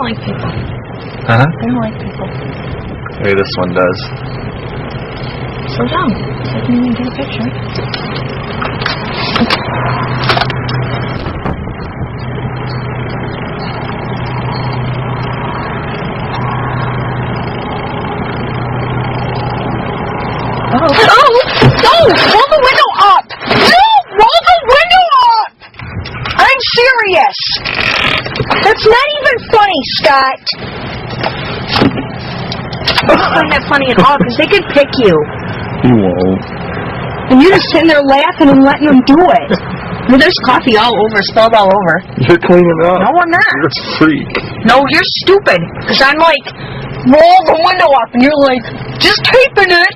like people. Huh? They don't like people. Maybe this one does. Slow down, so I can even get a picture. Oh! No! Roll the window up! No! Roll the window up! I'm serious! That's not even funny, Scott! I don't find that funny at all, because they could pick you. You won't. And you're just sitting there laughing and letting them do it. I mean, there's coffee all over, spilled all over. You're cleaning up. No, I'm not. You're a freak. No, you're stupid. Because I'm like, roll the window up, and you're like, just taping it.